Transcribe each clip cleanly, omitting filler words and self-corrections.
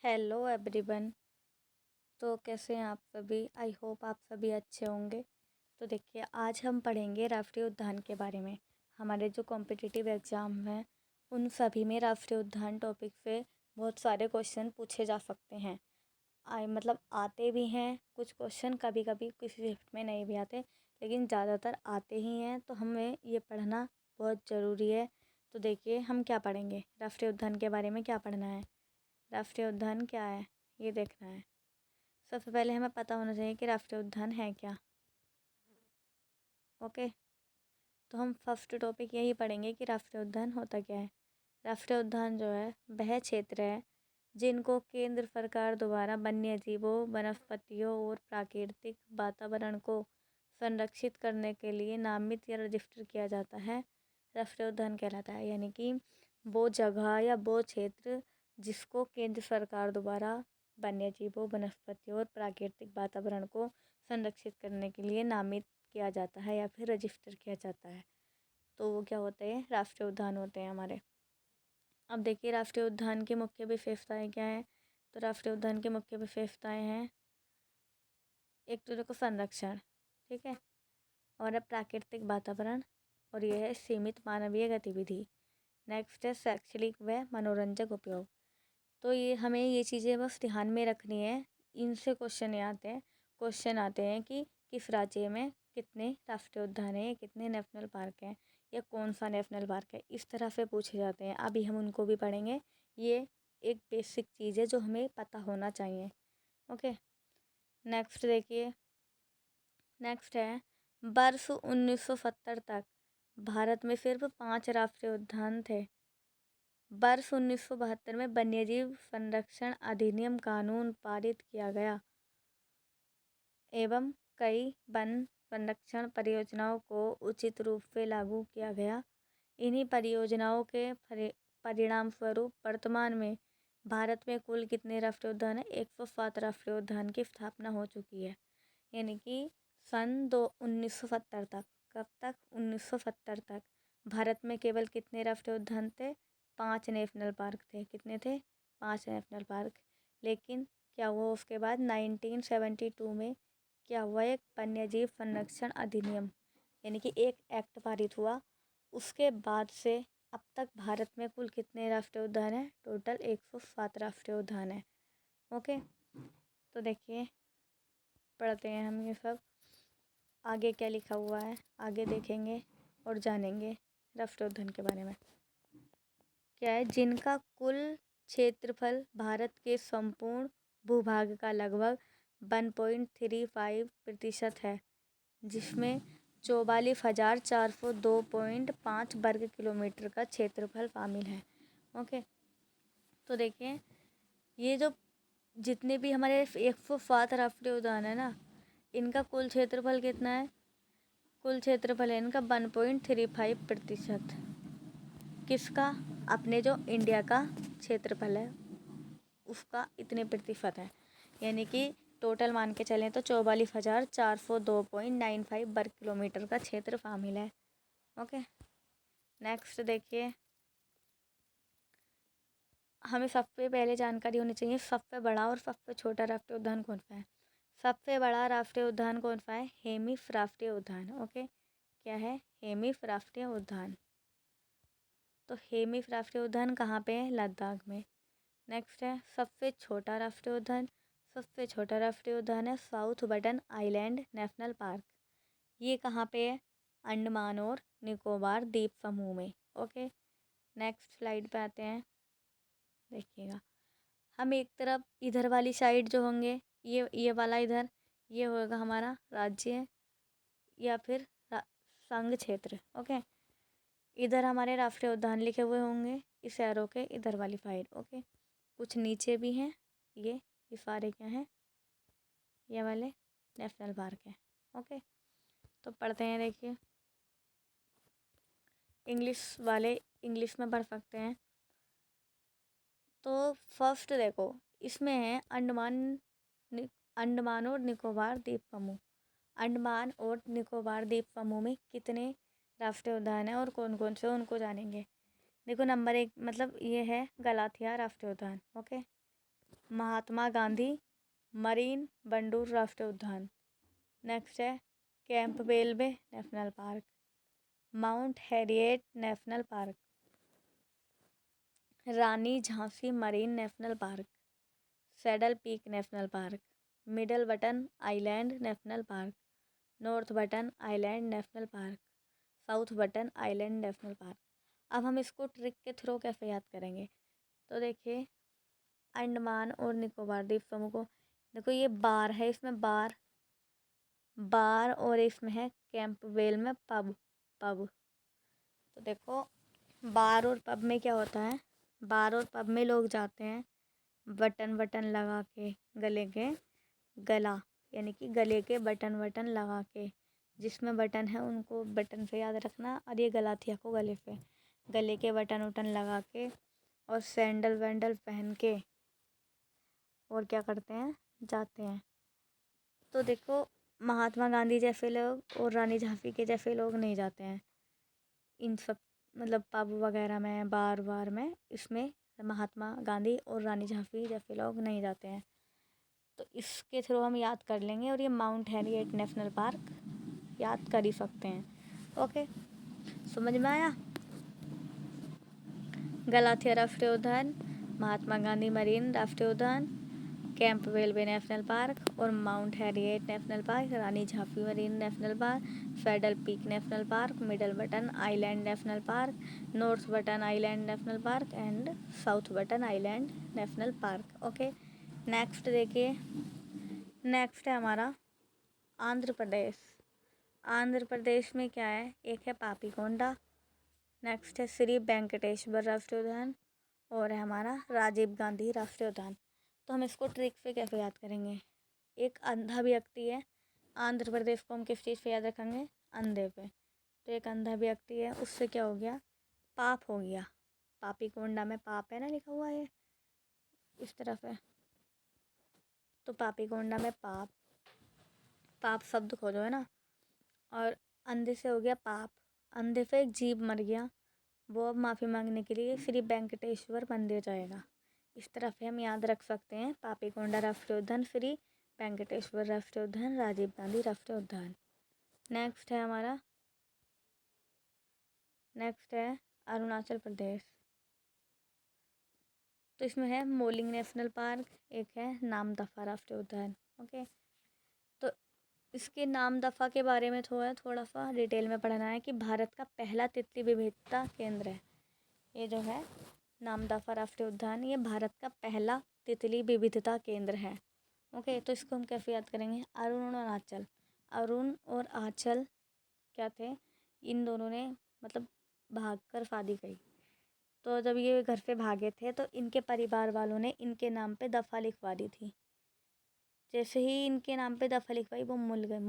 Hello everyone. तो कैसे हैं आप सभी? आई होप आप सभी अच्छे होंगे। तो देखिए, आज हम पढ़ेंगे राष्ट्रीय उद्यान के बारे में। हमारे जो कॉम्पिटिटिव एग्ज़ाम हैं उन सभी में राष्ट्रीय उद्यान टॉपिक से बहुत सारे क्वेश्चन पूछे जा सकते हैं। मतलब आते भी हैं कुछ क्वेश्चन, कभी कभी किसी शिफ्ट में नहीं भी आते, लेकिन ज़्यादातर आते ही हैं। तो हमें ये पढ़ना बहुत ज़रूरी है। तो देखिए, हम क्या पढ़ेंगे, राष्ट्रीय उद्यान के बारे में क्या पढ़ना है, राष्ट्रीय उद्यान क्या है ये देखना है। सबसे पहले हमें पता होना चाहिए कि राष्ट्रीय उद्यान है क्या। ओके, तो हम फर्स्ट टॉपिक यही पढ़ेंगे कि राष्ट्रीय उद्यान होता क्या है। राष्ट्रीय उद्यान जो है वह क्षेत्र है जिनको केंद्र सरकार द्वारा वन्य जीवों, वनस्पतियों और प्राकृतिक वातावरण को संरक्षित करने के लिए नामित या रजिस्टर किया जाता है। राष्ट्रीय उद्यान कहलाता है, यानी कि वो जगह या वो क्षेत्र जिसको केंद्र सरकार द्वारा वन्य जीवों, वनस्पतियों और प्राकृतिक वातावरण को संरक्षित करने के लिए नामित किया जाता है या फिर रजिस्टर किया जाता है। तो वो क्या होते हैं, राष्ट्रीय उद्यान होते हैं हमारे। अब देखिए, राष्ट्रीय उद्यान की मुख्य विशेषताएं क्या हैं। तो राष्ट्रीय उद्यान की मुख्य विशेषताएं हैं, एक तो देखो संरक्षण, ठीक है, और है प्राकृतिक वातावरण, और यह है सीमित मानवीय गतिविधि। नेक्स्ट है शैक्षणिक व मनोरंजक उपयोग। तो ये हमें ये चीज़ें बस ध्यान में रखनी है। इनसे क्वेश्चन आते हैं कि किस राज्य में कितने राष्ट्रीय उद्यान हैं, कितने नेशनल पार्क हैं, या कौन सा नेशनल पार्क है, इस तरह से पूछे जाते हैं। अभी हम उनको भी पढ़ेंगे। ये एक बेसिक चीज़ है जो हमें पता होना चाहिए। ओके, नेक्स्ट देखिए, नेक्स्ट है वर्ष 1970 तक भारत में सिर्फ 5 राष्ट्रीय उद्यान थे। वर्ष 1972 में वन्यजीव संरक्षण अधिनियम कानून पारित किया गया एवं कई वन संरक्षण परियोजनाओं को उचित रूप से लागू किया गया। इन्हीं परियोजनाओं के परिणाम स्वरूप वर्तमान में भारत में कुल कितने राष्ट्रीय उद्यान है? 107 राष्ट्रीय उद्यान की स्थापना हो चुकी है। यानी कि सन 1970 तक, कब तक? 1970 तक भारत में केवल कितने राष्ट्रीय उद्यान थे? 5 नेशनल पार्क थे। कितने थे? 5 नेशनल पार्क। लेकिन क्या हुआ उसके बाद 1972 में क्या हुआ, एक वन्यजीव संरक्षण अधिनियम, यानी कि एक एक्ट पारित हुआ। उसके बाद से अब तक भारत में कुल कितने राष्ट्रीय उद्यान हैं? टोटल 107 राष्ट्रीय उद्यान है। ओके, तो देखिए, पढ़ते हैं हम ये सब, आगे क्या लिखा हुआ है आगे देखेंगे और जानेंगे राष्ट्रीय उद्यान के बारे में। क्या है, जिनका कुल क्षेत्रफल भारत के संपूर्ण भूभाग का लगभग 1.35% है, जिसमें 44,402.5 वर्ग किलोमीटर का क्षेत्रफल शामिल है। ओके, तो देखिए, ये जो जितने भी हमारे 107 राष्ट्रीय उद्यान है ना, इनका कुल क्षेत्रफल कितना है? कुल क्षेत्रफल है इनका 1.35%। किसका? अपने जो इंडिया का क्षेत्रफल है उसका इतने प्रतिशत है, यानी कि टोटल मान के चलें तो 44,402.95 वर्ग किलोमीटर का क्षेत्र शामिल है। ओके, नेक्स्ट देखिए, हमें सबसे पहले जानकारी होनी चाहिए सबसे बड़ा और सबसे छोटा राष्ट्रीय उद्यान कौन सा है। सबसे बड़ा राष्ट्रीय उद्यान कौन सा है? हेमिस राष्ट्रीय उद्यान। ओके, क्या है? हेमिस राष्ट्रीय उद्यान। तो हेमिस राष्ट्रीय उद्यान कहाँ पे है? लद्दाख में। नेक्स्ट है सबसे छोटा राष्ट्रीय उद्यान। सबसे छोटा राष्ट्रीय उद्यान है south Button Island national park. ये कहाँ पे है? अंडमान और निकोबार द्वीप समूह में। ओके, नेक्स्ट स्लाइड पे आते हैं। देखिएगा, हम एक तरफ इधर वाली साइड जो होंगे, ये वाला इधर, ये होगा हमारा राज्य या फिर संघ क्षेत्र। ओके, इधर हमारे राष्ट्रीय उद्यान लिखे हुए होंगे इस एरो के इधर वाली साइड। ओके, कुछ नीचे भी हैं, ये सारे क्या हैं? ये वाले नेशनल पार्क है। ओके, तो पढ़ते हैं। देखिए, इंग्लिश वाले इंग्लिश में पढ़ सकते हैं। तो फर्स्ट देखो, इसमें है अंडमान और निकोबार द्वीप समूह। अंडमान और निकोबार द्वीप समूह में कितने राष्ट्रीय उद्यान हैं और कौन कौन से, उनको जानेंगे। देखो, नंबर 1 मतलब ये है गलाथिया राष्ट्रीय उद्यान। ओके, महात्मा गांधी मरीन बंडूर राष्ट्रीय उद्यान। नेक्स्ट है Campbell Bay national park, Mount Harriet national park, Rani Jhansi marine national park, Saddle Peak national park, Middle Button Island national park, North Button Island national park, South Button Island national park. अब हम इसको ट्रिक के थ्रू कैसे याद करेंगे? तो देखिए, अंडमान और निकोबार द्वीप समूह को देखो, ये बार है, इसमें बार बार और इसमें है कैंपबेल में पब पब। तो देखो, बार और पब में क्या होता है? बार और पब में लोग जाते हैं बटन बटन लगा के, गले के गला यानी कि गले के बटन बटन लगा के, जिसमें बटन है उनको बटन से याद रखना, और ये गलाथिया को गले पे गले के बटन उटन लगा के और सैंडल वैंडल पहन के और क्या करते हैं, जाते हैं। तो देखो, महात्मा गांधी जैसे लोग और रानी झांसी के जैसे लोग नहीं जाते हैं इन सब मतलब पब वगैरह में, बार बार में, इसमें महात्मा गांधी और रानी झांसी जैसे लोग नहीं जाते हैं। तो इसके थ्रू हम याद कर लेंगे, और ये माउंट हैरिएट नेशनल पार्क याद कर ही सकते हैं। ओके, समझ में आया? गलाथिया राष्ट्रीय उद्यान, महात्मा गांधी मरीन राष्ट्रीय उद्यान, कैंपबेल बे नेशनल पार्क और mount Harriet national park, Rani Jhansi marine national park, Saddle Peak national park, Middle Button Island national park, North Button Island national park and south Button Island national park. Okay, next देखिए, नेक्स्ट है हमारा आंध्र प्रदेश। आंध्र प्रदेश में क्या है? एक है पापीकोंडा, नेक्स्ट है श्री वेंकटेश्वर राष्ट्रीय उद्यान, और है हमारा राजीव गांधी राष्ट्रीय उद्यान। तो हम इसको ट्रिक से कैसे याद करेंगे? एक अंधा व्यक्ति है, आंध्र प्रदेश को हम किस चीज़ पे याद रखेंगे? अंधे पे। तो एक अंधा व्यक्ति है, उससे क्या हो गया? पाप हो गया। पापीकोंडा में पाप है ना लिखा हुआ है, इस तरफ है, तो पापीकोंडा में पाप, पाप शब्द खोजो है ना, और अंधे से हो गया पाप, अंधे से एक जीव मर गया, वो अब माफ़ी मांगने के लिए श्री वेंकटेश्वर मंदिर जाएगा। इस तरह से हम याद रख सकते हैं पापीकोंडा राष्ट्रीय उद्यान, श्री वेंकटेश्वर राष्ट्रीय उद्यान, राजीव गांधी राष्ट्रीय उद्यान। नेक्स्ट है हमारा, नेक्स्ट है अरुणाचल प्रदेश। तो इसमें है मोलिंग नेशनल पार्क, एक है नामदफा राष्ट्रीय उद्यान। ओके, तो इसके नामदफा के बारे में थोड़ा सा डिटेल में पढ़ना है कि भारत का पहला तितली विविधता केंद्र है। ये जो है नामदफा राष्ट्रीय उद्यान, ये भारत का पहला तितली विविधता केंद्र है। ओके, तो इसको हम कैसे याद करेंगे? अरुण और आंचल, अरुण और आंचल क्या थे? इन दोनों ने मतलब भागकर शादी करी। तो जब ये घर से भागे थे तो इनके परिवार वालों ने इनके नाम पे दफ़ा लिखवा दी थी। जैसे ही इनके नाम पे दफ़ा लिखवाई, वो मतलब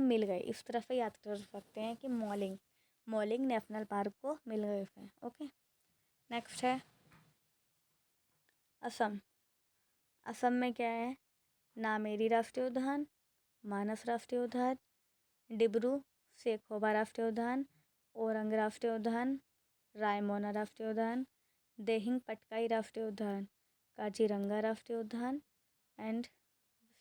मिल गए। इस तरह से याद कर सकते हैं कि मॉलिंग नेशनल पार्क को मिल गए थे। ओके, नेक्स्ट है असम। असम में क्या है? नामेरी राष्ट्रीय उद्यान, मानस राष्ट्रीय उद्यान, डिब्रू सेखोवा राष्ट्रीय उद्यान, ओरंग राष्ट्रीय उद्यान, रायमोना राष्ट्रीय उद्यान, देहिंग पटकाई राष्ट्रीय उद्यान, काजीरंगा राष्ट्रीय उद्यान एंड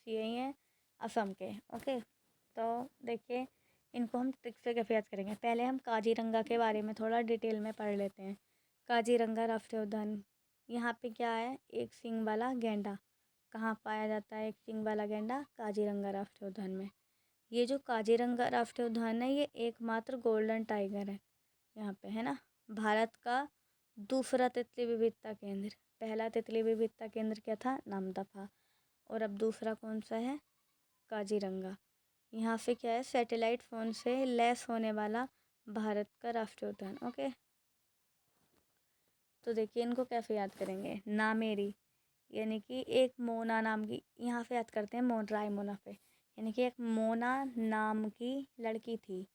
यही है असम के। ओके, तो देखिए, इनको हम ट्रिक से कैसे याद करेंगे? पहले हम काजीरंगा के बारे में थोड़ा डिटेल में पढ़ लेते हैं। काजीरंगा राष्ट्रीय उद्यान, यहाँ पे क्या है? एक सींग वाला गेंडा। कहाँ पाया जाता है एक सींग वाला गेंडा? काजीरंगा राष्ट्रीय उद्यान में। ये जो काजीरंगा राष्ट्रीय उद्यान है, ये एकमात्र गोल्डन टाइगर है यहाँ पे, है ना। भारत का दूसरा तितली विविधता केंद्र, पहला तितली विविधता केंद्र क्या था? नामदफा, और अब दूसरा कौन सा है? काजीरंगा। यहाँ से क्या है? सैटेलाइट फ़ोन से लैस होने वाला भारत का राष्ट्रीय उद्यान। ओके, तो देखिए, इनको कैसे याद करेंगे? नामेरी यानी कि एक मोना नाम की, यहाँ से याद करते हैं रायमोना पे, यानी कि एक मोना नाम की लड़की थी।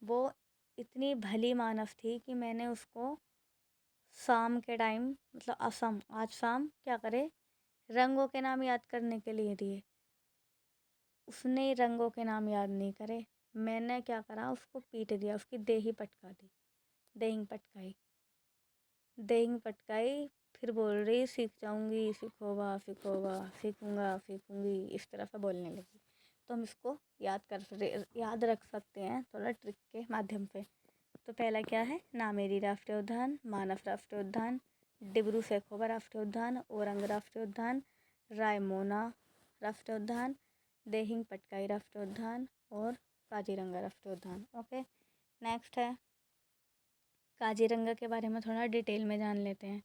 वो इतनी भली मानस थी कि मैंने उसको शाम के टाइम मतलब असम आज शाम क्या करे? रंगों के नाम याद करने के लिए दिए। उसने रंगों के नाम याद नहीं करे, मैंने क्या करा? उसको पीट दिया, उसकी देही पटका दी, देहिंग पटकाई। देहिंग पटकाई फिर बोल रही सीख जाऊंगी, सीखोगा, सीखोगा, सीखूंगा, सीखूंगी, इस तरह से बोलने लगी। तो हम इसको याद रख सकते हैं थोड़ा ट्रिक के माध्यम से। तो पहला क्या है, नामेरी राष्ट्रीय उद्यान, मानस राष्ट्रीय उद्यान, डिब्रू सैखोवा राष्ट्रीय उद्यान, ओरंग राष्ट्रीय उद्यान, रायमोना राष्ट्रीय उद्यान, देहिंग पटकाई राष्ट्रीय उद्यान और काजीरंगा राष्ट्रीय उद्यान। ओके, नेक्स्ट है काजीरंगा के बारे में थोड़ा डिटेल में जान लेते हैं।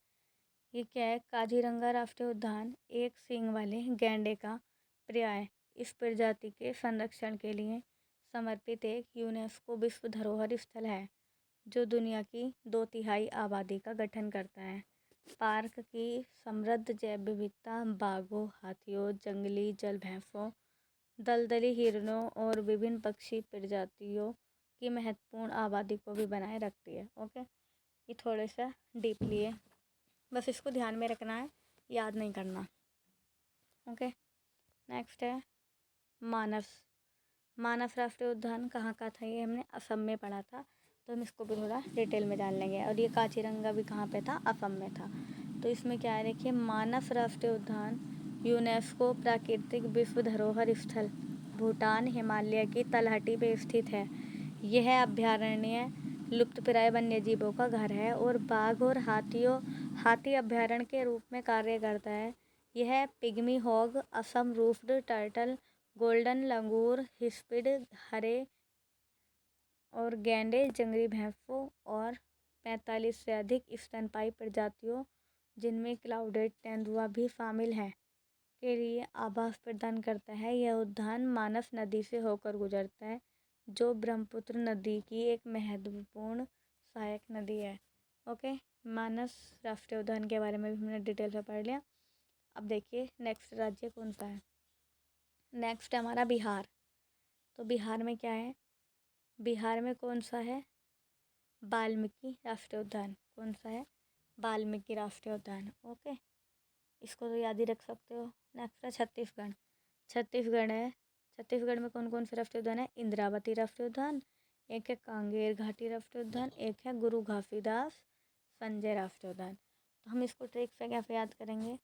ये क्या है, काजीरंगा राष्ट्रीय उद्यान एक सींग वाले गैंडे का पर्याय इस प्रजाति के संरक्षण के लिए समर्पित एक यूनेस्को विश्व धरोहर स्थल है जो दुनिया की 2/3 आबादी का गठन करता है। पार्क की समृद्ध जैव विविधता बाघों, हाथियों, जंगली जल भैंसों, दलदली हिरणों और विभिन्न पक्षी प्रजातियों की महत्वपूर्ण आबादी को भी बनाए रखती है। ओके, ये थोड़ा सा डीपली है, बस इसको ध्यान में रखना है, याद नहीं करना। ओके, नेक्स्ट है मानस। मानस राष्ट्रीय उद्यान कहाँ का था, ये हमने असम में पढ़ा था, तो हम इसको भी थोड़ा डिटेल में जान लेंगे। और ये काजीरंगा भी कहाँ पे था, असम में था। तो इसमें क्या है, देखिए, मानस राष्ट्रीय उद्यान यूनेस्को प्राकृतिक विश्व धरोहर स्थल भूटान हिमालय की तलहटी पे स्थित है। यह अभयारण्य लुप्तप्राय वन्यजीवों का घर है और बाघ और हाथी अभयारण्य के रूप में कार्य करता है। यह pygmy hog, Assam roofed turtle, golden langur, hispid, hare और गैंडे, जंगली भैंसों और 45 से अधिक स्तनपायी प्रजातियों जिनमें क्लाउडेड तेंदुआ भी शामिल हैं के लिए आवास प्रदान करता है। यह उद्यान मानस नदी से होकर गुजरता है जो ब्रह्मपुत्र नदी की एक महत्वपूर्ण सहायक नदी है। ओके, मानस राष्ट्रीय उद्यान के बारे में भी हमने डिटेल से पढ़ लिया। अब देखिए नेक्स्ट राज्य कौन सा है। नेक्स्ट है हमारा बिहार। तो बिहार में क्या है, बिहार में कौन सा है, वाल्मीकि राष्ट्रीय उद्यान। कौन सा है, वाल्मीकि राष्ट्रीय उद्यान। ओके, इसको तो याद ही रख सकते हो। नेक्स्ट है छत्तीसगढ़। छत्तीसगढ़ है, छत्तीसगढ़ में कौन कौन से राष्ट्रीय उद्यान है, इंद्रावती राष्ट्रीय उद्यान, एक है कांगेर घाटी राष्ट्रीय उद्यान, एक है गुरु घासीदास संजय राष्ट्रीय उद्यान। तो हम इसको ट्रिक से कैसे याद करेंगे,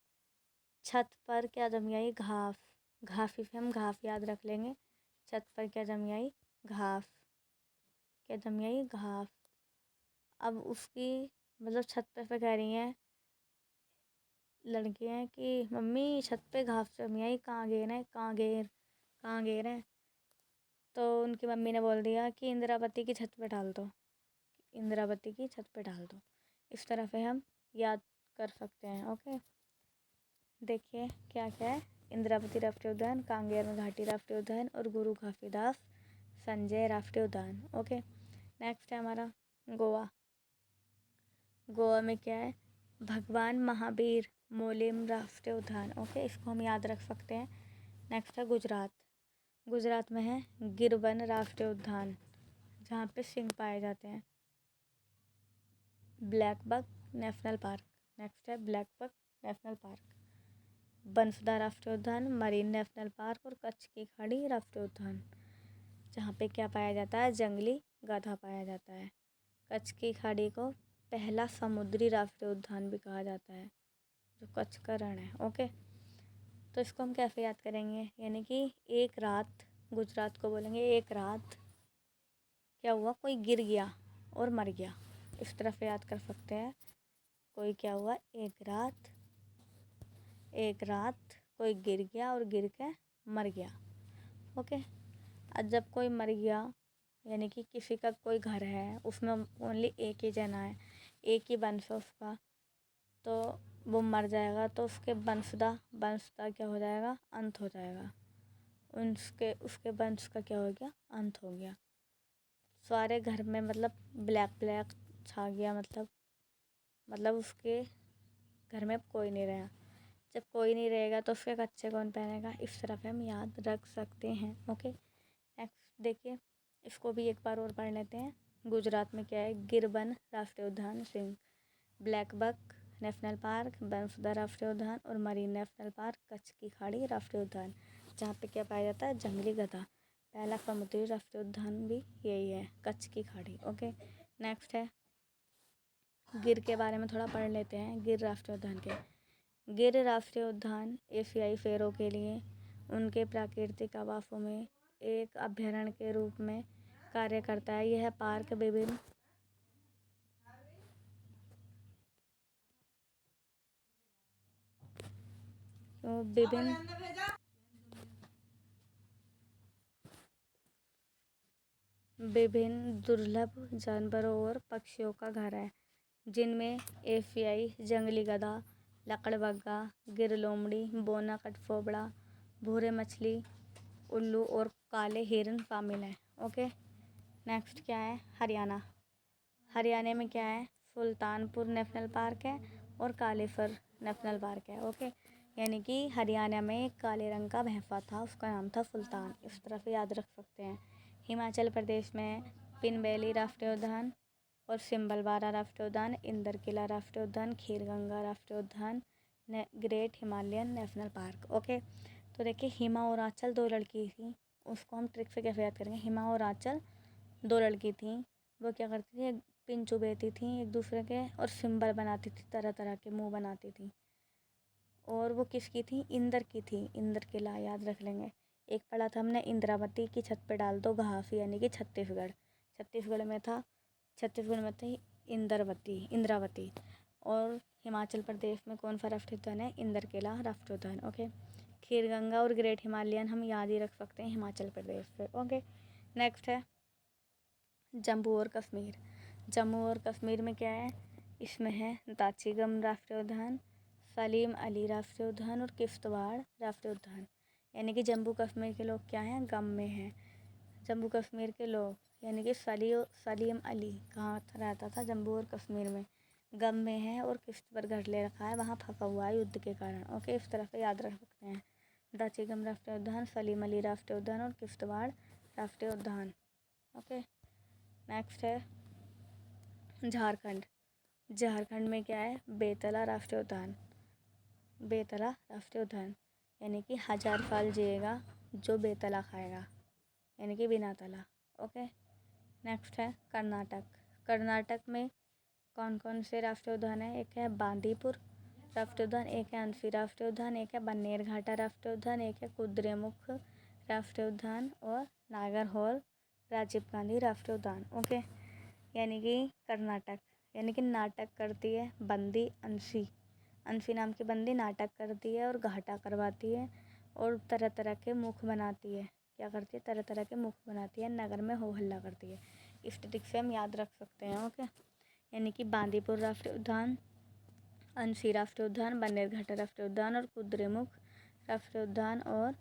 छत पर क्या जमी आई, घास, घासी से हम घास याद रख लेंगे। छत पर क्या जमी आई, घास, क्या जमी आई, घास। अब उसकी मतलब छत पे कह रही हैं लड़कियाँ कि मम्मी छत पे घास जमी आई, कहाँ गेर है, कहाँ गेर है। तो उनकी मम्मी ने बोल दिया कि इंद्रावती की छत पे डाल दो, इंद्रावती की छत पे डाल दो। इस तरह से हम याद कर सकते हैं। ओके, देखिए क्या क्या है, इंद्रावती राष्ट्रीय उद्यान, कांगेर घाटी राष्ट्रीय उद्यान और गुरु घासीदास संजय राष्ट्रीय उद्यान। ओके, नेक्स्ट है हमारा गोवा। गोवा में क्या है, भगवान महावीर मोलेम राष्ट्रीय उद्यान। ओके, इसको हम याद रख सकते हैं। नेक्स्ट है गुजरात। गुजरात में है गिरवन राष्ट्रीय उद्यान जहाँ पे सिंह पाए जाते हैं। ब्लैक बक नेशनल पार्क। नेक्स्ट है ब्लैक बक नेशनल पार्क। बंसदा राष्ट्रीय उद्यान, मरीन नेशनल पार्क और कच्छ की खाड़ी राष्ट्रीय उद्यान जहाँ पे क्या पाया जाता है, जंगली गधा पाया जाता है। कच्छ की खाड़ी को पहला समुद्री राष्ट्रीय उद्यान भी कहा जाता है जो कच्छ का रण है। ओके, तो इसको हम कैसे याद करेंगे, यानी कि एक रात, गुजरात को बोलेंगे एक रात क्या हुआ, कोई गिर गया और मर गया, इस तरह से याद कर सकते हैं। कोई क्या हुआ, एक रात कोई गिर गया और गिर के मर गया। ओके, अब जब कोई मर गया यानी कि किसी का कोई घर है उसमें ओनली एक ही जना है, एक ही वंश है उसका, तो वो मर जाएगा तो उसके वंशदा क्या हो जाएगा, अंत हो जाएगा। उसके वंश का क्या हो गया, अंत हो गया। सारे घर में मतलब ब्लैक छा गया, मतलब उसके घर में कोई नहीं रहा। जब कोई नहीं रहेगा तो उसके कच्चे कौन पहनेगा, इस तरह से हम याद रख सकते हैं। ओके, नेक्स्ट देखिए, इसको भी एक बार और पढ़ लेते हैं। गुजरात में क्या है, गिरवन राष्ट्रीय उद्यान, सिंह, ब्लैक बक नेशनल पार्क, बंसदा राष्ट्रीय उद्यान और मरीन नेशनल पार्क, कच्छ की खाड़ी राष्ट्रीय उद्यान जहाँ पे क्या पाया जाता है, जंगली गधा। पहला समुद्री राष्ट्रीय उद्यान भी यही है, कच्छ की खाड़ी। ओके, नेक्स्ट है गिर के बारे में थोड़ा पढ़ लेते हैं, गिर राष्ट्रीय उद्यान के। गिर राष्ट्रीय उद्यान एशियाई शेरों के लिए उनके प्राकृतिक आवासों में एक अभयारण्य के रूप में कार्य करता है। यह पार्क विभिन्न विभिन्न दुर्लभ जानवरों और पक्षियों का घर है, जिनमें एशियाई जंगली गधा, लकड़बग्गा, गिर लोमड़ी, बोना कठफोड़वा, भूरे मछली, उल्लू और काले हिरन शामिल हैं। ओके, नेक्स्ट क्या है? हरियाणा। हरियाणा में क्या है? सुल्तानपुर नेशनल पार्क है और कालेसर नेशनल पार्क है। ओके, यानी कि हरियाणा में एक काले रंग का भैंसा था, उसका नाम था सुल्तान। इस तरह से याद रख सकते हैं। हिमाचल प्रदेश में पिन वैली राष्ट्रीय उद्यान और सिम्बलवारा राष्ट्रीय उद्यान, इंदर किला राष्ट्रीय उद्यान, खीरगंगा राष्ट्रीय उद्यान, great Himalayan national park. Okay, तो देखिए हिमा और आंचल दो लड़की थी, उसको हम ट्रिक से कैसे याद करेंगे? हिमा और आंचल दो लड़की थी, वो क्या करती थी? पिन चुभेती थी एक दूसरे के और सिंबल बनाती थी, तरह तरह के मुंह बनाती थी। और वो किसकी थी? इंदर की थी। इंदर किला याद रख लेंगे। एक पढ़ा था हमने, इंद्रावती की छत पे डाल दो घास, यानी कि छत्तीसगढ़। छत्तीसगढ़ में था, छत्तीसगढ़ में थी इंद्रावती। और हिमाचल प्रदेश में कौन सा राष्ट्रीय उद्यान है? इंदर किला राष्ट्रीय उद्यान। ओके, खीरगंगा और ग्रेट हिमालयन हम याद ही रख सकते हैं हिमाचल प्रदेश से। ओके, नेक्स्ट है जम्मू और कश्मीर। जम्मू और कश्मीर में क्या है? इसमें है दाचिगम राष्ट्रीय उद्यान, सलीम अली राष्ट्रीय उद्यान और किश्तवाड़ राष्ट्रीय उद्यान। यानी कि जम्मू कश्मीर के लोग क्या हैं? गम में हैं। जम्मू कश्मीर के लोग यानी कि सलीम अली कहाँ रहता था? जम्मू और कश्मीर में, गम में है और किस्त पर घर ले रखा है, वहाँ फंसा हुआ है युद्ध के कारण। ओके, इस तरह से याद रख सकते हैं। दाचिगम राष्ट्रीय उद्यान, सलीम अली राष्ट्रीय उद्यान और किश्तवाड़ राष्ट्रीय उद्यान। ओके, नेक्स्ट है झारखंड। झारखंड में क्या है? बेतला राष्ट्रीय उद्यान। बेतला राष्ट्रीय उद्यान यानी कि 1000 साल जिएगा जो बेतला खाएगा, यानी कि बिना तला। ओके, नेक्स्ट है कर्नाटक। कर्नाटक में कौन कौन से राष्ट्रीय उद्यान है? एक है बांदीपुर राष्ट्रीय उद्यान, एक है अंशी राष्ट्रीय उद्यान, एक है बन्नेरघाटा राष्ट्रीय उद्यान, एक है कुद्रेमुख राष्ट्रीय उद्यान और नागरहोल राजीव गांधी राष्ट्रीय उद्यान। ओके, यानी कि कर्नाटक यानी कि नाटक करती है बंदी अंशी नाम की बंदी नाटक करती है और घाटा करवाती है और तरह तरह के मुख बनाती है। क्या करती है? तरह तरह के मुख बनाती है, नगर में हो हल्ला करती है। इस ट्रिक से हम याद रख सकते हैं। ओके, यानी कि बांदीपुर राष्ट्रीय उद्यान, अंशी राष्ट्रीय उद्यान, बन्नेरघाटा राष्ट्रीय उद्यान और कुद्रेमुख राष्ट्रीय उद्यान और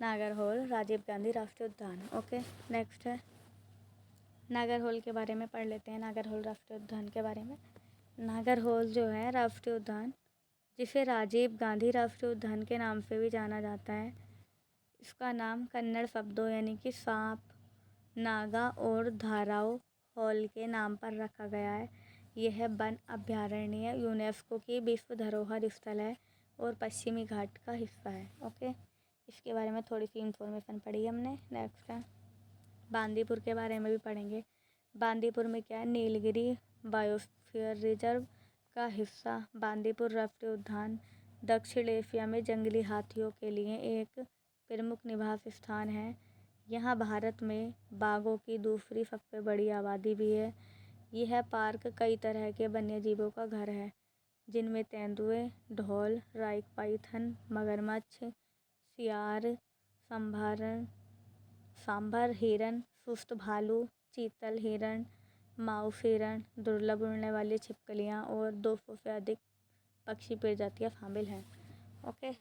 नागरहोल राजीव गांधी राष्ट्रीय उद्यान। ओके, नेक्स्ट है नागरहोल के बारे में पढ़ लेते हैं। नागरहोल राष्ट्रीय उद्यान के बारे में, नागरहोल जो है राष्ट्रीय उद्यान, जिसे राजीव गांधी राष्ट्रीय उद्यान के नाम से भी जाना जाता है, इसका नाम कन्नड़ शब्दों यानी कि सांप, नागा और धाराओ हॉल के नाम पर रखा गया है। यह वन अभयारण्य यूनेस्को की विश्व धरोहर स्थल है और पश्चिमी घाट का हिस्सा है। ओके, इसके बारे में थोड़ी सी इंफॉर्मेशन पढ़ी हमने। नेक्स्ट है बांदीपुर के बारे में भी पढ़ेंगे। बांदीपुर में क्या है? नीलगिरी बायोस्फीयर रिजर्व का हिस्सा बांदीपुर राष्ट्रीय उद्यान दक्षिण एशिया में जंगली हाथियों के लिए एक प्रमुख निवास स्थान है। यहाँ भारत में बाघों की दूसरी सबसे बड़ी आबादी भी है। यह पार्क कई तरह के वन्यजीवों का घर है, जिनमें तेंदुए, ढोल, राइक पाइथन, मगरमच्छ, सियार, सांभर हिरन, सुस्त भालू, चीतल हिरन, माउस हिरन, दुर्लभ उड़ने वाली छिपकलियाँ और 200 से अधिक पक्षी प्रजातियाँ शामिल हैं। ओके,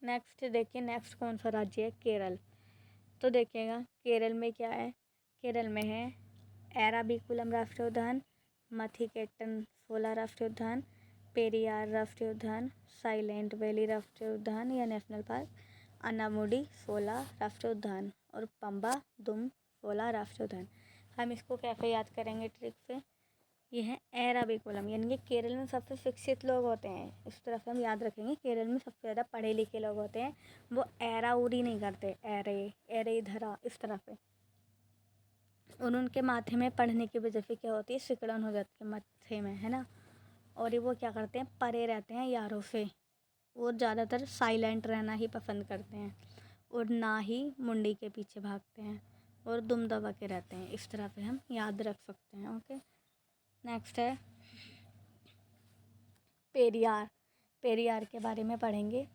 नेक्स्ट देखिए, नेक्स्ट कौन सा राज्य है? केरल। तो देखिएगा केरल में क्या है? केरल में है एराविकुलम राष्ट्रीय उद्यान, मथिकेटन शोला राष्ट्रीय उद्यान, पेरियार राष्ट्रीय उद्यान, साइलेंट वैली राष्ट्रीय उद्यान या नेशनल पार्क, अनामुडी शोला राष्ट्रीय उद्यान और पंबा दुम शोला राष्ट्रीय उद्यान। हम इसको कैसे याद करेंगे ट्रिक से? ये है एराविकुलम, यानी कि केरल में सबसे शिक्षित लोग होते हैं। इस तरह से हम याद रखेंगे, केरल में सबसे ज़्यादा पढ़े लिखे लोग होते हैं, वो एरा उरी नहीं करते, एरे एरे धरा, इस तरह से। और उनके माथे में पड़ने की वजह से क्या होती है, सिकुड़न हो जाती है माथे में, है ना। और ये वो क्या करते हैं, परे रहते हैं यारों से, और ज़्यादातर साइलेंट रहना ही पसंद करते हैं, और ना ही मुंडी के पीछे भागते हैं, और दुम दबा के रहते हैं। इस तरह से हम याद रख सकते हैं। ओके, नेक्स्ट है पेरियार। पेरियार के बारे में पढ़ेंगे।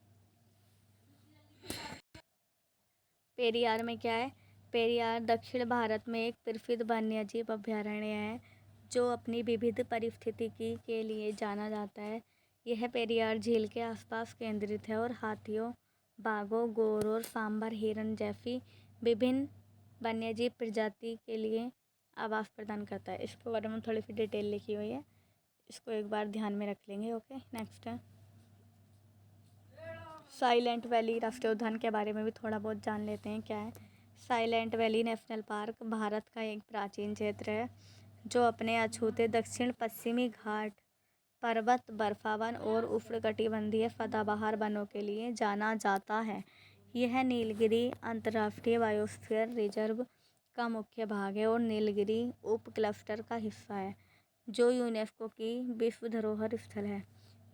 पेरियार में क्या है, पेरियार दक्षिण भारत में एक प्रसिद्ध वन्यजीव अभयारण्य है जो अपनी विविध पारिस्थितिकी के लिए जाना जाता है। यह पेरियार झील के आसपास केंद्रित है और हाथियों, बाघों, गौर और सांबर हिरन जैसी विभिन्न वन्यजीव प्रजाति के लिए आवास प्रदान करता है। इसके बारे में थोड़ी सी डिटेल लिखी हुई है, इसको एक बार ध्यान में रख लेंगे। ओके, नेक्स्ट है साइलेंट वैली राष्ट्रीय उद्यान के बारे में भी थोड़ा बहुत जान लेते हैं। क्या है silent valley national park? Bharat का एक प्राचीन क्षेत्र है जो अपने अछूते दक्षिण पश्चिमी घाट, पर्वत, बर्फावन और उष्णकटिबंधीय सदाबहार वनों के लिए जाना जाता है। यह नीलगिरी अंतर्राष्ट्रीय बायोस्फीयर रिजर्व का मुख्य भाग है और नीलगिरी उप क्लस्टर का हिस्सा है जो यूनेस्को की विश्व धरोहर स्थल है।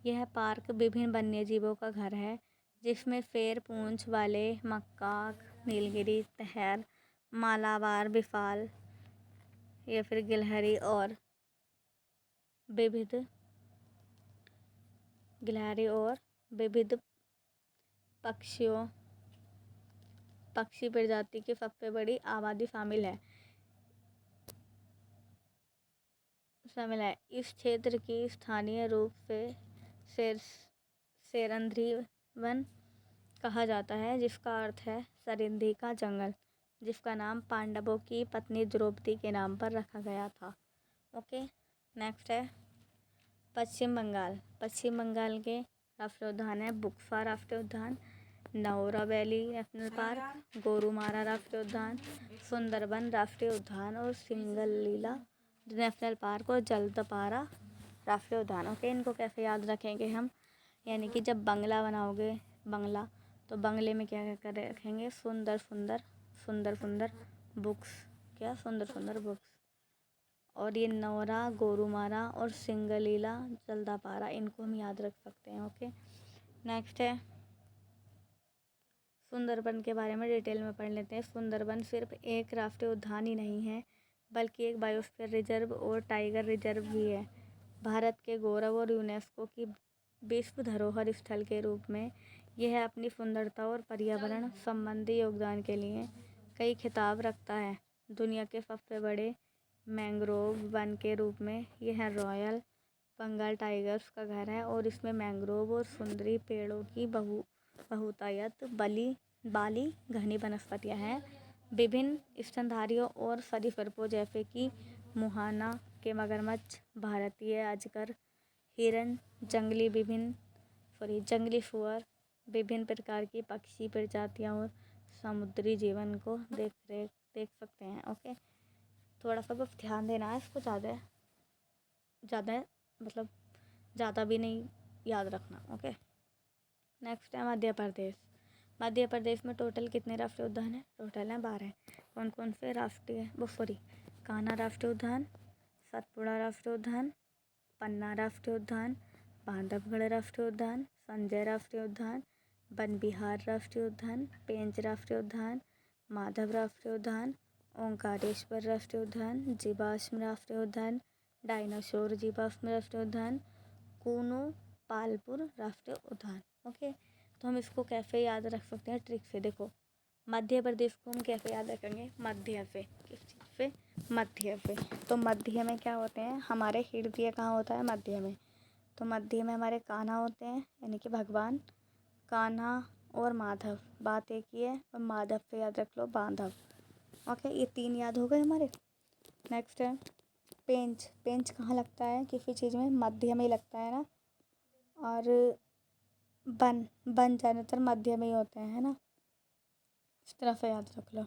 यह पार्क विभिन्न वन्यजीवों का घर है जिसमें शेर, पूंछ वाले मक्काक, नीलगिरी तहर, मालाबार बिफाल या फिर गिलहरी और विविध पक्षी प्रजाति की सबसे बड़ी आबादी शामिल है। इस क्षेत्र की स्थानीय रूप से सेरंध्री वन कहा जाता है जिसका अर्थ है सरिंधी का जंगल, जिसका नाम पांडवों की पत्नी द्रौपदी के नाम पर रखा गया था। ओके, नेक्स्ट है पश्चिम बंगाल। पश्चिम बंगाल के राष्ट्रीय उद्यान है बुक्सा राष्ट्रीय उद्यान, Neora valley national park, Gorumara राष्ट्रीय उद्यान, सुंदरबन राष्ट्रीय उद्यान और सिंगलीला नेशनल पार्क और जलदापारा राष्ट्रीय उद्यान। ओके, इनको कैसे याद रखेंगे हम, यानी कि जब बंगला बनाओगे, बंगला, तो बंगले में क्या कर रखेंगे, सुंदर सुंदर सुंदर सुंदर बुक्स, क्या सुंदर सुंदर बुक्स। और ये नौरा, गोरुमारा और सिंगलीला, जलदापारा, इनको हम याद रख सकते हैं। ओके, नेक्स्ट है सुंदरबन के बारे में डिटेल में पढ़ लेते हैं। सुंदरबन सिर्फ एक राष्ट्रीय उद्यान ही नहीं है बल्कि एक बायोस्फीयर रिजर्व और टाइगर रिजर्व भी है। भारत के गौरव और यूनेस्को की विश्व धरोहर स्थल के रूप में यह अपनी सुंदरता और पर्यावरण संबंधी योगदान के लिए कई खिताब रखता है। दुनिया के सबसे बड़े मैंग्रोव वन के रूप में यह रॉयल बंगाल टाइगर्स का घर है और इसमें मैंग्रोव और सुंदरी पेड़ों की बहुतायत बाली घनी वनस्पतियाँ हैं। विभिन्न स्तनधारियों और सरीसृपों जैसे कि मुहाना के मगरमच्छ, भारतीय अजगर, हिरन, जंगली सुअर, विभिन्न प्रकार की पक्षी प्रजातियाँ और समुद्री जीवन को देख सकते हैं। ओके, थोड़ा सा बस ध्यान देना है इसको, ज़्यादा मतलब ज़्यादा भी नहीं याद रखना। ओके, नेक्स्ट है मध्य प्रदेश। मध्य प्रदेश में टोटल कितने राष्ट्रीय उद्यान हैं? टोटल हैं 12। कौन कौन से कान्हा राष्ट्रीय उद्यान, सतपुड़ा राष्ट्रीय उद्यान, पन्ना राष्ट्रीय उद्यान, बांधवगढ़ राष्ट्रीय उद्यान, संजय राष्ट्रीय उद्यान, वन विहार राष्ट्रीय उद्यान, पेंच राष्ट्रीय उद्यान, माधव राष्ट्रीय उद्यान, ओंकारेश्वर राष्ट्रीय उद्यान, जीवाश्म राष्ट्रीय उद्यान, डायनासोर जीवाश्म राष्ट्रीय उद्यान, कूनो पालपुर राष्ट्रीय उद्यान। ओके, तो हम इसको कैसे याद रख सकते हैं, ट्रिक से। देखो, मध्य प्रदेश को हम कैसे याद रखेंगे, मध्य से। किस चीज़ से? मध्य से। तो मध्य में क्या होते हैं, हमारे हृदय कहाँ होता है? मध्य में। तो मध्य में हमारे कान्हा होते हैं, यानी कि भगवान कान्हा और माधव, बात एक ही है, और माधव से याद रख लो बांधव। ओके, ये 3 याद हो गए हमारे। नेक्स्ट है पेंच। पेंच कहाँ लगता है किसी चीज़ में? मध्य में ही लगता है ना। और वन ज़्यादातर मध्य में ही होते हैं, है ना। इस तरह से याद रख लो।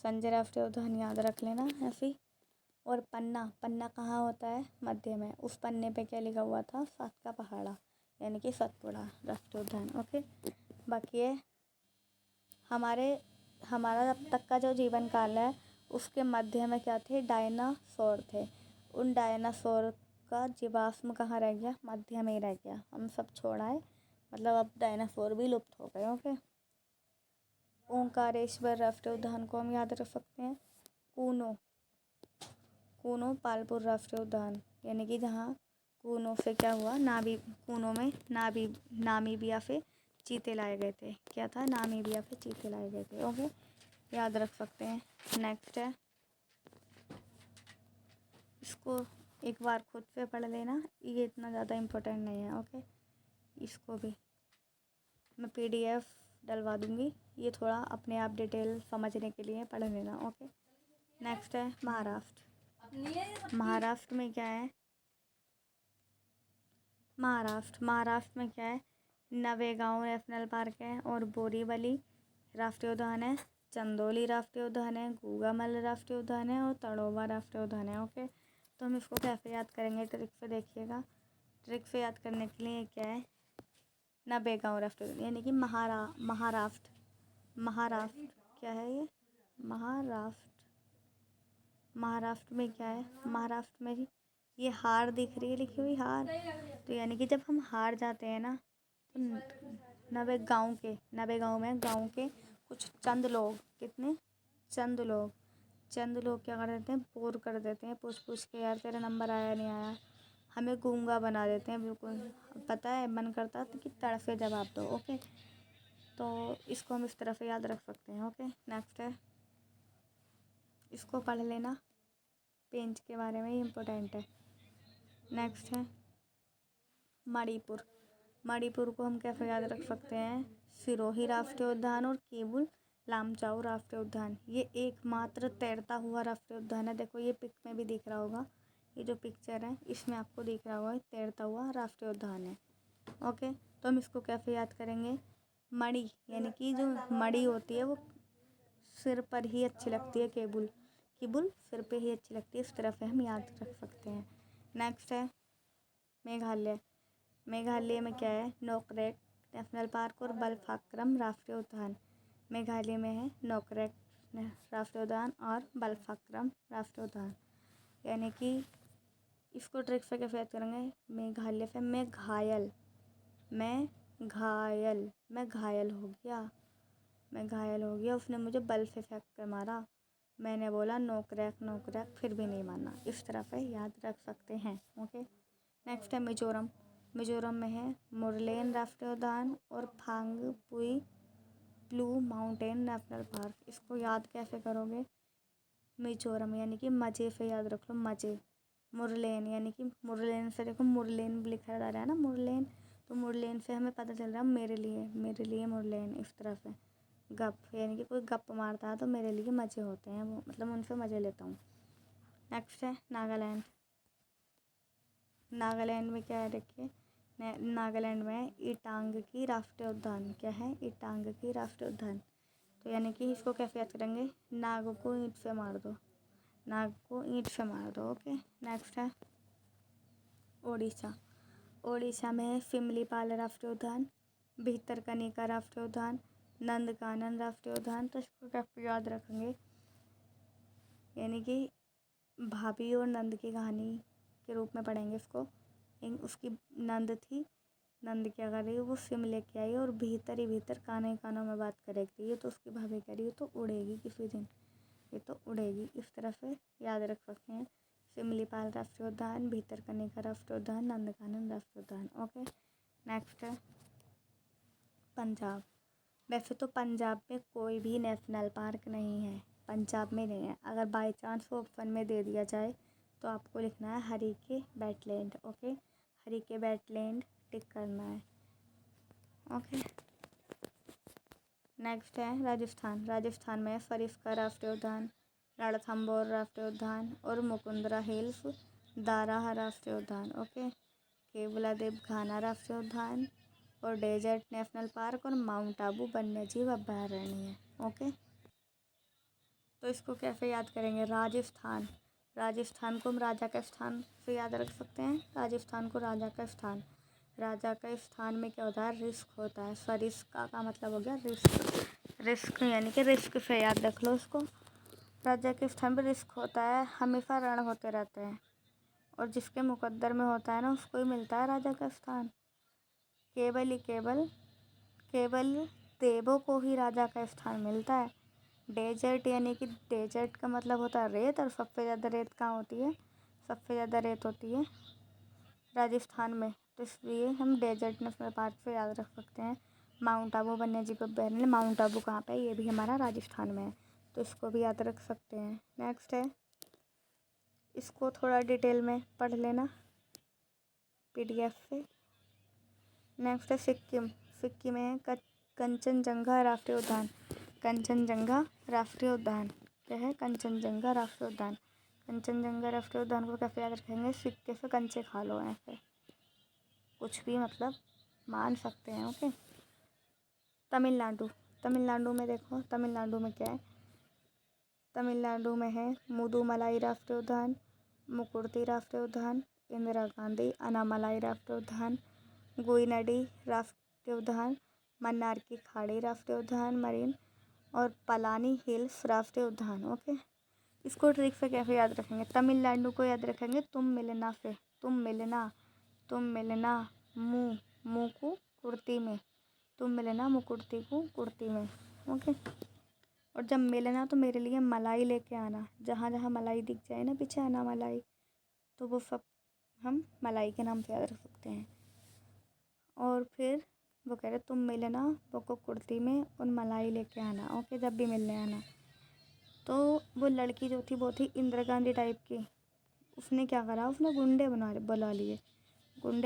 संजय राष्ट्रीय उद्यान याद रख लेना ऐसे। और पन्ना कहाँ होता है? मध्य में। उस पन्ने पे क्या लिखा हुआ था? सात का पहाड़ा, यानी कि सतपुड़ा राष्ट्रीय उद्यान। ओके, बाकी है हमारा अब तक का जो जीवन काल है उसके मध्य में क्या थे, डायनासोर थे। उन डायनासोर का जीवाश्म कहाँ रह गया, मध्य में ही रह गया, हम सब छोड़ा है, मतलब अब डायनासोर भी लुप्त हो गए। ओके। ओंकारेश्वर राष्ट्रीय उद्यान को हम याद रख सकते हैं कूनो पालपुर राष्ट्रीय उद्यान, यानी कि जहाँ कूनो से क्या हुआ, कूनो में नामीबिया से चीते लाए गए थे। क्या था, नामीबिया से चीते लाए गए थे। ओके, याद रख सकते हैं। नेक्स्ट है, इसको एक बार खुद से पढ़ लेना, ये इतना ज़्यादा इम्पोर्टेंट नहीं है। ओके, इसको भी मैं PDF डलवा दूँगी, ये थोड़ा अपने आप डिटेल समझने के लिए पढ़ लेना। ओके। नेक्स्ट है महाराष्ट्र। महाराष्ट्र में क्या है, महाराष्ट्र में क्या है, नवेगांव नेशनल पार्क है और बोरीवली राष्ट्रीय उद्यान है, चंदौली राष्ट्रीय उद्यान है, गूगामल राष्ट्रीय उद्यान है और तड़ोवा राष्ट्रीय उद्यान है। ओके, तो हम इसको कैसे याद करेंगे, ट्रिक से देखिएगा। ट्रिक से याद करने के लिए क्या है, नवेगांव राष्ट्रीय उद्यान, यानी कि महाराष्ट्र क्या है ये, महाराष्ट्र में क्या है, महाराष्ट्र में ये हार दिख रही है लिखी हुई, हार, तो यानी कि जब हम हार जाते हैं ना, तो नवेगांव में गांव के कुछ चंद लोग, कितने चंद लोग क्या कर देते हैं, बोर कर देते हैं, पूछ के, यार तेरा नंबर आया नहीं आया, हमें गूंगा बना देते हैं बिल्कुल। पता है, मन करता है कि तड़फे जवाब दो। ओके, तो इसको हम इस तरह से याद रख सकते हैं। ओके। नेक्स्ट है, इसको पढ़ लेना, पेंच के बारे में, इम्पोर्टेंट है। नेक्स्ट है मणिपुर को हम कैसे याद रख सकते हैं, सिरोही राष्ट्रीय उद्यान और केवुल लामचाओ राष्ट्रीय उद्यान, ये एकमात्र तैरता हुआ राष्ट्रीय उद्यान है। देखो ये पिक में भी दिख रहा होगा, ये जो पिक्चर है इसमें आपको दिख रहा होगा, तैरता हुआ राष्ट्रीय उद्यान है। ओके, तो हम इसको कैसे याद करेंगे, मणि, यानी कि जो मणि होती है वो सिर पर ही अच्छी लगती है, केबुल सिर पे ही अच्छी लगती है, इस तरह से हम याद रख सकते हैं। नेक्स्ट है मेघालय में क्या है, नोकरेक नेशनल पार्क और बलफाक्रम राष्ट्रीय उद्यान, मेघालय में है नोकरेक राष्ट्रीय उद्यान और बलफाक्रम राष्ट्रीय उद्यान। यानी कि इसको ट्रिक से कैसे याद करेंगे, मेघालय से मैं घायल हो गया, उसने मुझे बल से फेंक कर मारा, मैंने बोला नो क्रैक, फिर भी नहीं माना, इस तरह से याद रख सकते हैं। ओके। नेक्स्ट है मिजोरम में है मुरलेन राष्ट्रीय उद्यान और Phawngpui blue mountain national park. इसको याद कैसे करोगे, मिजोरम यानी कि मज़े से याद रख लो, मज़े, मुरलेन यानी कि मुरलेन से, देखो मुरलेन लिखा जा रहा है ना, मुरलेन, तो मुरलेन से हमें पता चल रहा है मेरे लिए मुरलेन, इस तरह से। गप यानी कि कोई गप मारता है तो मेरे लिए मज़े होते हैं वो, मतलब उनसे मज़े लेता हूँ। नेक्स्ट है नागालैंड में क्या है, देखिए नागालैंड में ईटांग की राष्ट्रीय उद्यान, क्या है, ईटांग की राष्ट्रीय उद्यान, तो यानी कि इसको कैसे याद करेंगे, नाग को ईंट से मार दो। ओके। नेक्स्ट है ओडिशा में सिमलीपाल राष्ट्रीय उद्यान, भितरकनिका राष्ट्रीय उद्यान, नंदकानन राष्ट्रीय उद्यान, तो इसको कैसे याद रखेंगे, यानी कि भाभी और नंद की कहानी के रूप में पढ़ेंगे इसको। उसकी नंद क्या कर रही है, वो सिम लेके आई और भीतर ही भीतर कानों में बात करेगी, ये तो उसकी भाभी कह रही है, तो उड़ेगी किसी दिन, ये तो उड़ेगी, इस तरह से याद रख सकते हैं। सिमलीपाल राष्ट्रीय उद्यान, भितरकनिका राष्ट्रीय उद्यान, नंदकानन राष्ट्रीय उद्यान। ओके। नेक्स्ट है पंजाब। वैसे तो पंजाब में कोई भी नेशनल पार्क नहीं है, पंजाब में नहीं है, अगर बाई चांस वो ऑप्शन में दे दिया जाए तो आपको लिखना है Harike wetland. Okay, Harike wetland tick करना है। ओके। नेक्स्ट है राजस्थान में सरिस्का राष्ट्रीय उद्यान, रणथंभौर राष्ट्रीय उद्यान और मुकुंदरा हिल्स दाराह राष्ट्रीय उद्यान। ओके, केवलादेव घाना राष्ट्रीय उद्यान और डेजर्ट नेशनल पार्क और माउंट आबू वन्यजीव अभयारण्य है। ओके, तो इसको कैसे याद करेंगे, राजस्थान को हम राजा का स्थान से याद रख सकते हैं, राजस्थान को राजा का स्थान में क्या होता है, रिस्क होता है, सरिस्का का मतलब हो गया रिस्क यानी कि रिस्क से याद रख लो इसको, राजा के स्थान पर रिस्क होता है, हमेशा रण होते रहते हैं, और जिसके मुकद्दर में होता है ना उसको ही मिलता है राजा का स्थान। केवल देवों को ही राजा का स्थान मिलता है। डेजर्ट यानी कि डेजर्ट का मतलब होता है रेत, और सबसे ज़्यादा रेत कहाँ होती है? सबसे ज़्यादा रेत होती है राजस्थान में, तो इसलिए हम डेजर्ट नेशनल पार्क से याद रख सकते हैं। माउंट आबू वन्य जीव अभयारण्य, माउंट आबू कहाँ पे है? ये भी हमारा राजस्थान में है, तो इसको भी याद रख सकते हैं। नेक्स्ट है, इसको थोड़ा डिटेल में पढ़ लेना PDF से। नेक्स्ट है सिक्किम। सिक्किम में कंचनजंगा राष्ट्रीय उद्यान। कंचनजंगा राष्ट्रीय उद्यान क्या है? कंचनजंगा राष्ट्रीय उद्यान। कंचनजंगा राष्ट्रीय उद्यान को कैसे याद रखेंगे? सिक्के से कंचे खा लो, ऐसे कुछ भी मतलब मान सकते हैं। ओके। तमिलनाडु में देखो, तमिलनाडु में क्या है? तमिलनाडु में है मुदुमलाई राष्ट्रीय उद्यान, मुकुर्ती राष्ट्रीय उद्यान, इंदिरा गांधी अनामलाई राष्ट्रीय उद्यान, गुईनडी राष्ट्रीय उद्यान, मन्नार की खाड़ी राष्ट्रीय उद्यान मरीन, और पलानी हिल्स राष्ट्रीय उद्यान। ओके। इसको ट्रिक से कैसे याद रखेंगे? तमिलनाडु को याद रखेंगे तुम मिलना से, तुम मिलना मुकु कुर्ती में, तुम मिलना मुकुर्ती को कुर्ती में। ओके। और जब मिलना तो मेरे लिए मलाई लेके आना, जहाँ जहाँ मलाई दिख जाए ना पीछे आना मलाई, तो वो सब हम मलाई के नाम से याद रख सकते हैं। और फिर वो कह रहे तुम मिलना पोको कुर्ती में और मलाई लेके आना। ओके। जब भी मिलने आना। तो वो लड़की जो थी वो थी इंदिरा गांधी टाइप की। उसने क्या करा? उसने गुंडे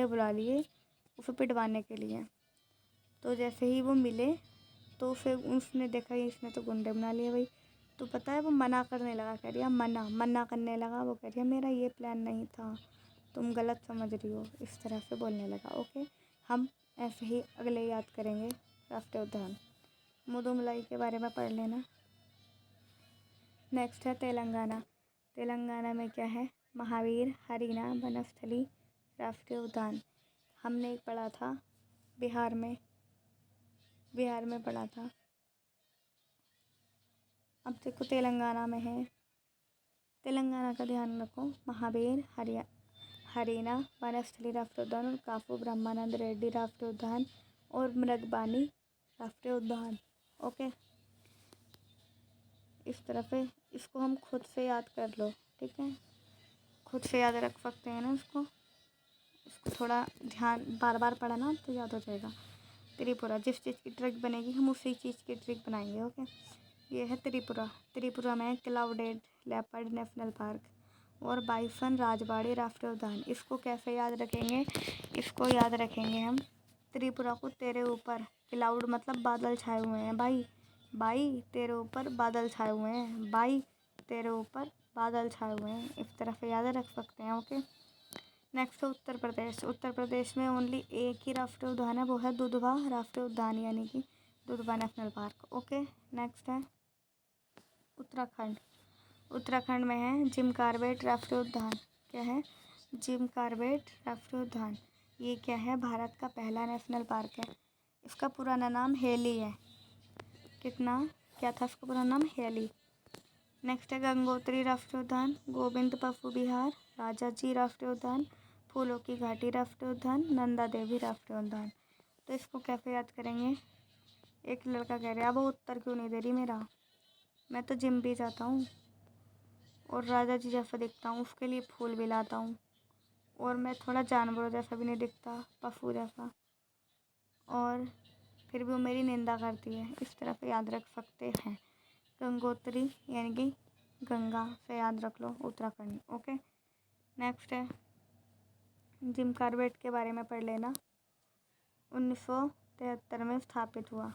बुला लिए उसे पिटवाने के लिए। तो जैसे ही वो मिले तो फिर उसने देखा इसने तो गुंडे बना लिए भाई, तो पता है वो मना करने लगा, कह रही है मना करने लगा। वो कह रही है मेरा ये प्लान नहीं था, तुम गलत समझ रही हो, इस तरह से बोलने लगा। ओके। हम ऐसे ही अगले याद करेंगे राष्ट्रीय उद्यान। मुदुमलाई के बारे में पढ़ लेना। नेक्स्ट है तेलंगाना में क्या है? महावीर हरीना वनस्थली राष्ट्रीय उद्यान। हमने एक पढ़ा था बिहार में पढ़ा था। अब देखो तेलंगाना में है, तेलंगाना का ध्यान रखो। महावीर हरीना वनस्थली राष्ट्रीय उद्यान, और काफू ब्रह्मानंद रेड्डी राष्ट्रीय उद्यान, और मृगबानी राष्ट्रीय उद्यान। ओके। इस तरह से इसको हम खुद से याद कर लो, ठीक है? खुद से याद रख सकते हैं ना इसको थोड़ा ध्यान बार बार पढ़ा ना तो याद हो जाएगा। त्रिपुरा, जिस चीज़ की ट्रिक बनेगी हम उसी चीज़ की ट्रिक बनाएंगे। ओके। ये है त्रिपुरा में क्लाउडेड लेपर्ड नेशनल पार्क और बाइसन राजबाड़ी राष्ट्रीय उद्यान। इसको कैसे याद रखेंगे? इसको याद रखेंगे हम त्रिपुरा को तेरे ऊपर, क्लाउड मतलब बादल छाए हुए हैं बाई तेरे ऊपर बादल छाए हुए हैं, बाई तेरे ऊपर बादल छाए हुए हैं, इस तरह से याद रख सकते हैं। ओके। नेक्स्ट है उत्तर प्रदेश में ओनली एक ही राष्ट्रीय उद्यान है, वो है दुधवा राष्ट्रीय उद्यान यानी कि Dudhwa national park. Okay. Next है उत्तराखंड में है जिम कॉर्बेट राष्ट्रीय उद्यान। क्या है? जिम कॉर्बेट राष्ट्रीय उद्यान। ये क्या है? भारत का पहला नेशनल पार्क है। इसका पुराना नाम हेली है। क्या था इसका पुराना नाम? हेली। नेक्स्ट है गंगोत्री राष्ट्रीय उद्यान, गोविंद पशु विहार, राजाजी राष्ट्रीय उद्यान, फूलों की घाटी राष्ट्रीय उद्यान, नंदा देवी राष्ट्रीय उद्यान। तो इसको कैसे याद करेंगे? एक लड़का कह रहा है वो उत्तर क्यों नहीं दे रही मेरा, मैं तो जिम भी जाता हूँ और राजा जी जैसा दिखता हूँ, उसके लिए फूल भी लाता हूँ, और मैं थोड़ा जानवरों जैसा भी नहीं दिखता, पशु जैसा, और फिर भी वो मेरी निंदा करती है। इस तरह से याद रख सकते हैं। गंगोत्री यानी कि गंगा से याद रख लो उत्तराखंड। ओके। नेक्स्ट है जिम कॉर्बेट के बारे में पढ़ लेना। 1973 में स्थापित हुआ।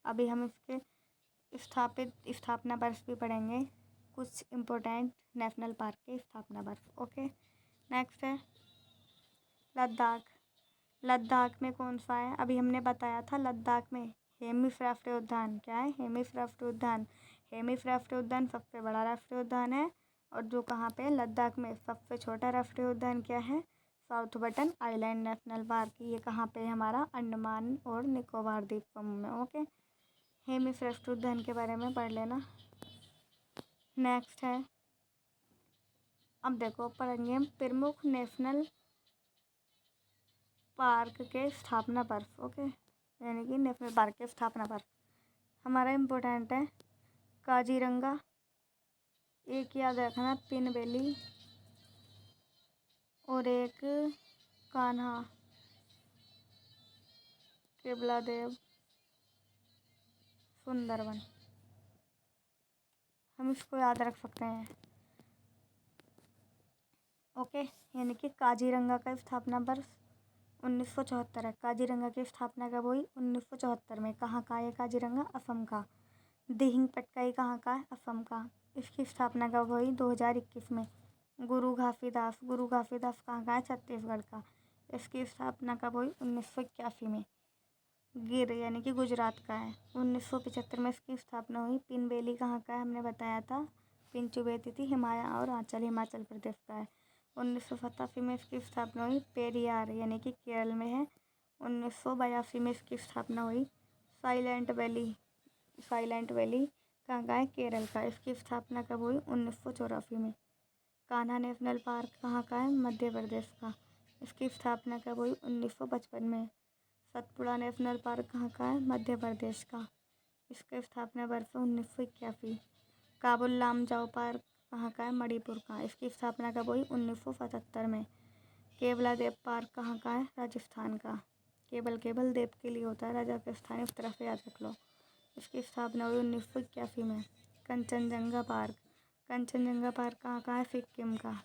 अभी हम इसके स्थापना वर्ष भी पढ़ेंगे, कुछ इम्पोर्टेंट नेशनल पार्क के स्थापना वर्ष। ओके। नेक्स्ट है लद्दाख में कौन सा है? अभी हमने बताया था लद्दाख में हेमिस राष्ट्रीय उद्यान। क्या है? हेमिस राष्ट्रीय उद्यान। हेमिस राष्ट्रीय उद्यान सबसे बड़ा राष्ट्रीय उद्यान है, और जो कहाँ पे? लद्दाख में। सबसे छोटा राष्ट्रीय उद्यान क्या है? South Button Island national park. ये कहाँ पे है? हमारा अंडमान और निकोबार द्वीप समूह में। ओके। हेमिस राष्ट्रीय उद्यान के बारे में पढ़ लेना। नेक्स्ट है, अब देखो पढ़ेंगे हम प्रमुख नेशनल पार्क के स्थापना वर्ष। ओके, यानी कि नेशनल पार्क के स्थापना वर्ष हमारा इम्पोर्टेंट है काजीरंगा, एक याद रखना पिन वैली, और एक कान्हा, केवला देव, सुंदरवन। हम इसको याद रख सकते हैं। ओके, यानी कि काजीरंगा का स्थापना वर्ष 1974 है। काजीरंगा की स्थापना कब हुई? 1974 में। कहाँ का है काजीरंगा? असम का। दिहिंग पटकाई कहाँ का है? असम का। इसकी स्थापना कब हुई? 2021 में। गुरु घासीदास कहाँ का है? छत्तीसगढ़ का। इसकी स्थापना कब हुई? 1981 में। गिर यानी कि गुजरात का है। 1975 में इसकी स्थापना हुई। पिन वैली कहाँ का है? हमने बताया था, पिंचुबेती थी, हिमाचल प्रदेश का है। 1987 में इसकी स्थापना हुई। पेरियार यानी कि केरल में है। 1982 में इसकी स्थापना हुई। साइलेंट वैली कहाँ का है? केरल का। इसकी स्थापना कब हुई? 1984 में। कान्हा नेशनल पार्क कहाँ का है? मध्य प्रदेश का। इसकी स्थापना कब हुई? 1955 में। सतपुड़ा नेशनल पार्क कहाँ का है? मध्य प्रदेश का। इसकी स्थापना वर्ष 1981। काबुल लामजाओ पार्क कहाँ का है? मणिपुर का। इसकी स्थापना कब हुई? 1977 में। केवला देव पार्क कहाँ का है? राजस्थान का। केवल देव के लिए होता है, राजस्थान, इस तरह से याद रख लो। इसकी स्थापना हुई 1981 में। कंचनजंगा पार्क कहाँ का है? सिक्किम का।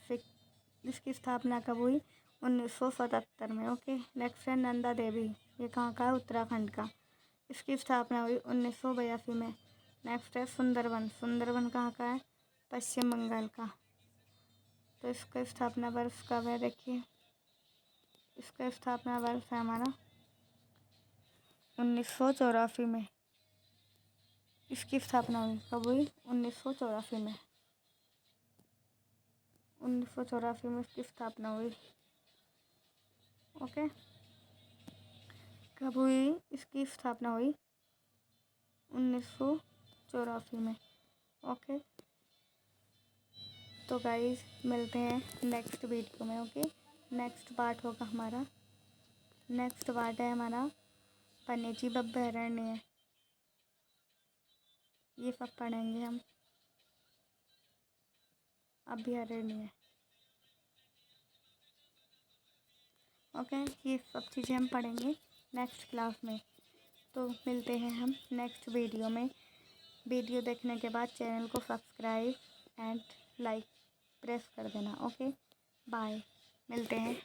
इसकी स्थापना कब हुई? 1977 में। ओके, नेक्स्ट है नंदा देवी, ये कहाँ का है? उत्तराखंड का। इसकी स्थापना हुई 1982 में। नेक्स्ट है सुंदरवन कहाँ का है? पश्चिम बंगाल का। तो इसका स्थापना वर्ष कब है? देखिए, इसका स्थापना वर्ष है हमारा 1984 में। इसकी स्थापना हुई कब हुई? 1984 में। 1984 में इसकी स्थापना हुई। ओके, कब हुई? इसकी स्थापना हुई 1984 में। ओके, तो गाइस मिलते हैं नेक्स्ट वीडियो में। ओके, नेक्स्ट पार्ट है हमारा वन्यजीव अभयारण्य, ये सब पढ़ेंगे हम। अभयारण्य, ओके, ये सब चीज़ें हम पढ़ेंगे नेक्स्ट क्लास में। तो मिलते हैं हम नेक्स्ट वीडियो में। वीडियो देखने के बाद चैनल को सब्सक्राइब एंड लाइक प्रेस कर देना। ओके, बाय, मिलते हैं।